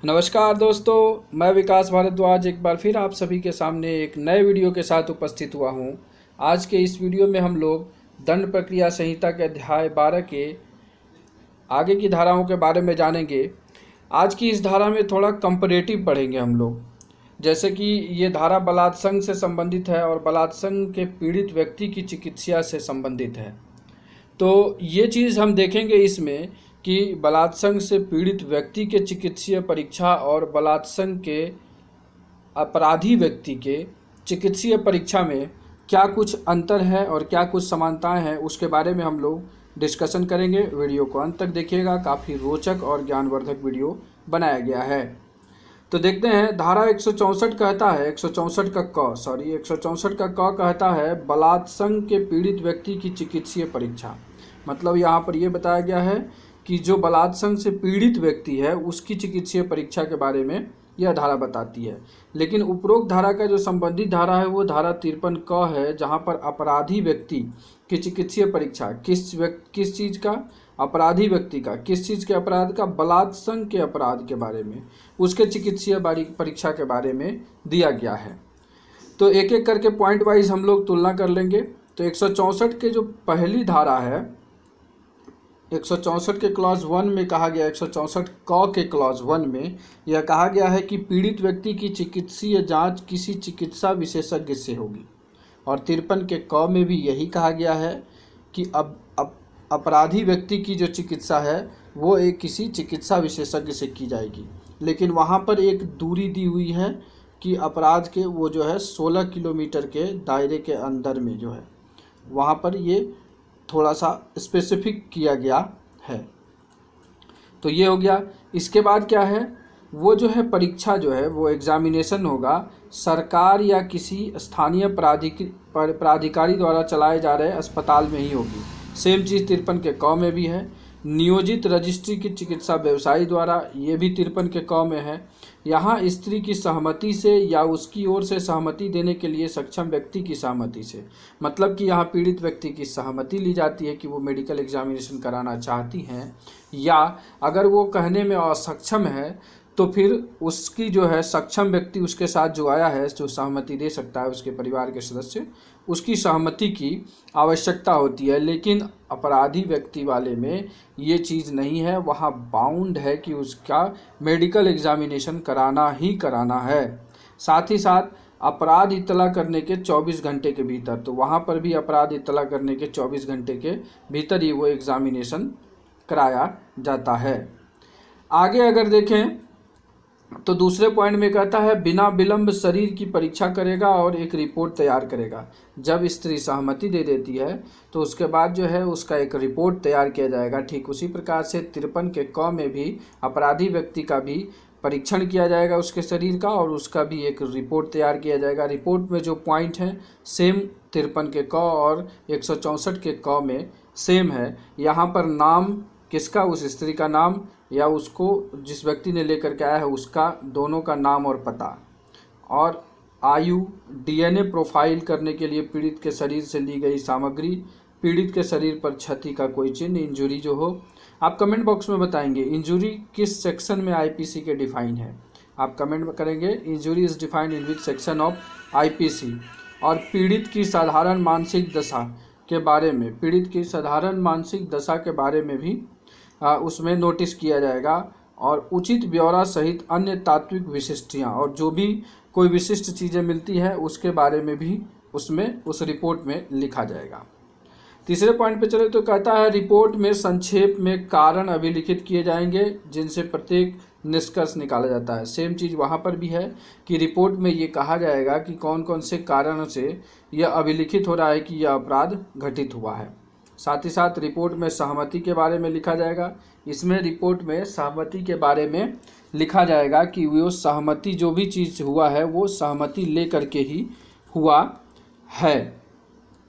नमस्कार दोस्तों, मैं विकास भारद्वाज एक बार फिर आप सभी के सामने एक नए वीडियो के साथ उपस्थित हुआ हूं। आज के इस वीडियो में हम लोग दंड प्रक्रिया संहिता के अध्याय 12 के आगे की धाराओं के बारे में जानेंगे। आज की इस धारा में थोड़ा कंपैरेटिव पढ़ेंगे हम लोग, जैसे कि ये धारा बलात्संग से संबंधित है और बलात्संग के पीड़ित व्यक्ति की चिकित्सा से संबंधित है। तो ये चीज़ हम देखेंगे इसमें कि बलात्संग से पीड़ित व्यक्ति के चिकित्सीय परीक्षा और बलात्संग के अपराधी व्यक्ति के चिकित्सीय परीक्षा में क्या कुछ अंतर है और क्या कुछ समानताएं हैं, उसके बारे में हम लोग डिस्कशन करेंगे। वीडियो को अंत तक देखिएगा, काफ़ी रोचक और ज्ञानवर्धक वीडियो बनाया गया है। तो देखते हैं, धारा 164 कहता है 164 का क कहता है बलात्संग के पीड़ित व्यक्ति की चिकित्सीय परीक्षा। मतलब यहाँ पर यह बताया गया है कि जो बलात्संग से पीड़ित व्यक्ति है उसकी चिकित्सीय परीक्षा के बारे में यह धारा बताती है। लेकिन उपरोक्त धारा का जो संबंधित धारा है वो धारा 53 क है, जहाँ पर अपराधी व्यक्ति की चिकित्सीय परीक्षा किस चीज़ का, अपराधी व्यक्ति का, किस चीज़ के अपराध का, बलात्संग के अपराध के बारे में, उसके चिकित्सीय परीक्षा के बारे में दिया गया है। तो एक एक करके पॉइंट वाइज हम लोग तुलना कर लेंगे। तो 164 के जो पहली धारा है, 164 के क्लॉज 1 में कहा गया, 164 क के क्लॉज 1 में यह कहा गया है कि पीड़ित व्यक्ति की चिकित्सीय जांच किसी चिकित्सा विशेषज्ञ से होगी। और 53 के क में भी यही कहा गया है कि अपराधी व्यक्ति की जो चिकित्सा है वो एक किसी चिकित्सा विशेषज्ञ से की जाएगी। लेकिन वहाँ पर एक दूरी दी हुई है कि अपराध के वो जो है 16 किलोमीटर के दायरे के अंदर में जो है, वहाँ पर ये थोड़ा सा स्पेसिफिक किया गया है। तो ये हो गया। इसके बाद क्या है, वो जो है परीक्षा जो है वो एग्जामिनेशन होगा सरकार या किसी स्थानीय प्राधिकारी द्वारा चलाए जा रहे अस्पताल में ही होगी। सेम चीज़ 53 के क में भी है। नियोजित रजिस्ट्री की चिकित्सा व्यवसायी द्वारा, ये भी 53 के क में है। यहाँ स्त्री की सहमति से या उसकी ओर से सहमति देने के लिए सक्षम व्यक्ति की सहमति से, मतलब कि यहाँ पीड़ित व्यक्ति की सहमति ली जाती है कि वो मेडिकल एग्जामिनेशन कराना चाहती हैं, या अगर वो कहने में असक्षम है तो फिर उसकी जो है सक्षम व्यक्ति उसके साथ जो आया है, जो सहमति दे सकता है, उसके परिवार के सदस्य, उसकी सहमति की आवश्यकता होती है। लेकिन अपराधी व्यक्ति वाले में ये चीज़ नहीं है, वहाँ बाउंड है कि उसका मेडिकल एग्जामिनेशन कराना ही कराना है। साथ ही साथ अपराध इत्तला करने के 24 घंटे के भीतर, तो वहाँ पर भी अपराध इत्तला करने के 24 घंटे के भीतर ही वो एग्जामिनेशन कराया जाता है। आगे अगर देखें तो दूसरे पॉइंट में कहता है बिना विलंब शरीर की परीक्षा करेगा और एक रिपोर्ट तैयार करेगा। जब स्त्री सहमति दे देती है तो उसके बाद जो है उसका एक रिपोर्ट तैयार किया जाएगा। ठीक उसी प्रकार से 53 के क में भी अपराधी व्यक्ति का भी परीक्षण किया जाएगा उसके शरीर का, और उसका भी एक रिपोर्ट तैयार किया जाएगा। रिपोर्ट में जो पॉइंट हैं सेम 53 के क और 164 के क में सेम है। यहाँ पर नाम किसका, उस स्त्री का नाम या उसको जिस व्यक्ति ने लेकर के आया है उसका, दोनों का नाम और पता, और आयु, डीएनए प्रोफाइल करने के लिए पीड़ित के शरीर से ली गई सामग्री, पीड़ित के शरीर पर क्षति का कोई चिन्ह, इंजुरी जो हो। आप कमेंट बॉक्स में बताएंगे इंजुरी किस सेक्शन में आईपीसी के डिफाइन है। आप कमेंट करेंगे injury is defined in which section of IPC. और पीड़ित की साधारण मानसिक दशा के बारे में, पीड़ित की साधारण मानसिक दशा के बारे में भी उसमें नोटिस किया जाएगा, और उचित ब्यौरा सहित अन्य तात्विक विशिष्टियाँ, और जो भी कोई विशिष्ट चीज़ें मिलती है उसके बारे में भी उसमें उस रिपोर्ट में लिखा जाएगा। तीसरे पॉइंट पे चले तो कहता है रिपोर्ट में संक्षेप में कारण अभिलिखित किए जाएंगे जिनसे प्रत्येक निष्कर्ष निकाला जाता है। सेम चीज़ वहाँ पर भी है कि रिपोर्ट में ये कहा जाएगा कि कौन कौन से कारणों से यह अभिलिखित हो रहा है कि यह अपराध घटित हुआ है। साथ ही साथ रिपोर्ट में सहमति के बारे में लिखा जाएगा। इसमें रिपोर्ट में सहमति के बारे में लिखा जाएगा कि वो सहमति, जो भी चीज़ हुआ है वो सहमति ले करके ही हुआ है।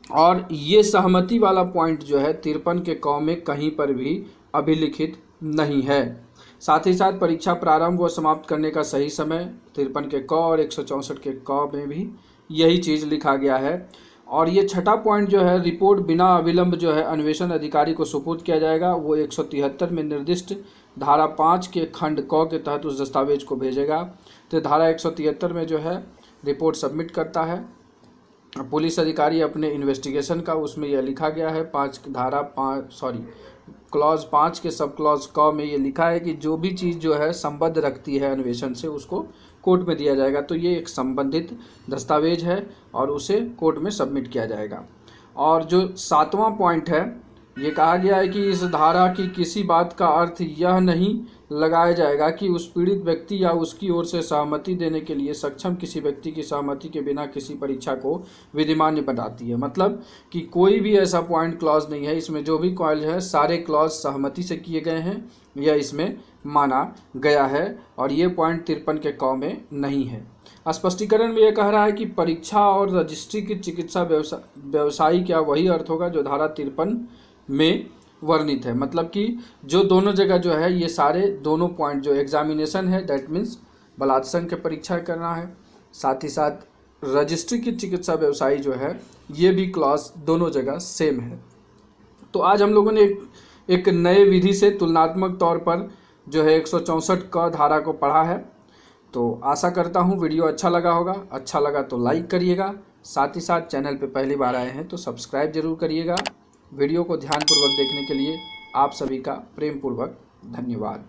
और ये सहमति वाला पॉइंट जो है 53 के क में कहीं पर भी अभिलिखित नहीं है। साथ ही साथ परीक्षा प्रारंभ व समाप्त करने का सही समय 53 के क और 164 के क में भी यही चीज़ लिखा गया है। और ये छठा पॉइंट जो है, रिपोर्ट बिना अविलंब जो है अन्वेषण अधिकारी को सुपुर्द किया जाएगा। वो 173 में निर्दिष्ट धारा 5 के खंड क के तहत उस दस्तावेज को भेजेगा। तो धारा 173 में जो है रिपोर्ट सबमिट करता है पुलिस अधिकारी अपने इन्वेस्टिगेशन का। उसमें यह लिखा गया है क्लॉज 5 के सब क्लॉज क में ये लिखा है कि जो भी चीज़ जो है संबद्ध रखती है अन्वेषण से उसको कोर्ट में दिया जाएगा। तो ये एक संबंधित दस्तावेज है और उसे कोर्ट में सबमिट किया जाएगा। और जो 7वां पॉइंट है, ये कहा गया है कि इस धारा की किसी बात का अर्थ यह नहीं लगाया जाएगा कि उस पीड़ित व्यक्ति या उसकी ओर से सहमति देने के लिए सक्षम किसी व्यक्ति की सहमति के बिना किसी परीक्षा को विधिमान्य बनाती है। मतलब कि कोई भी ऐसा पॉइंट क्लॉज नहीं है, इसमें जो भी क्लॉज है सारे क्लॉज सहमति से किए गए हैं, यह इसमें माना गया है और ये पॉइंट 53 के क में नहीं है। स्पष्टीकरण में यह कह रहा है कि परीक्षा और रजिस्ट्री की चिकित्सा व्यवसायी क्या वही अर्थ होगा जो धारा 53 में वर्णित है। मतलब कि जो दोनों जगह जो है ये सारे दोनों पॉइंट जो एग्जामिनेशन है दैट मीन्स बलात्संग के परीक्षा करना है, साथ ही साथ रजिस्ट्री की चिकित्सा व्यवसायी जो है ये भी क्लॉज दोनों जगह सेम है। तो आज हम लोगों ने एक नए विधि से तुलनात्मक तौर पर जो है 164 क धारा को पढ़ा है। तो आशा करता हूँ वीडियो अच्छा लगा होगा। अच्छा लगा तो लाइक करिएगा, साथ ही साथ चैनल पे पहली बार आए हैं तो सब्सक्राइब जरूर करिएगा। वीडियो को ध्यानपूर्वक देखने के लिए आप सभी का प्रेमपूर्वक धन्यवाद।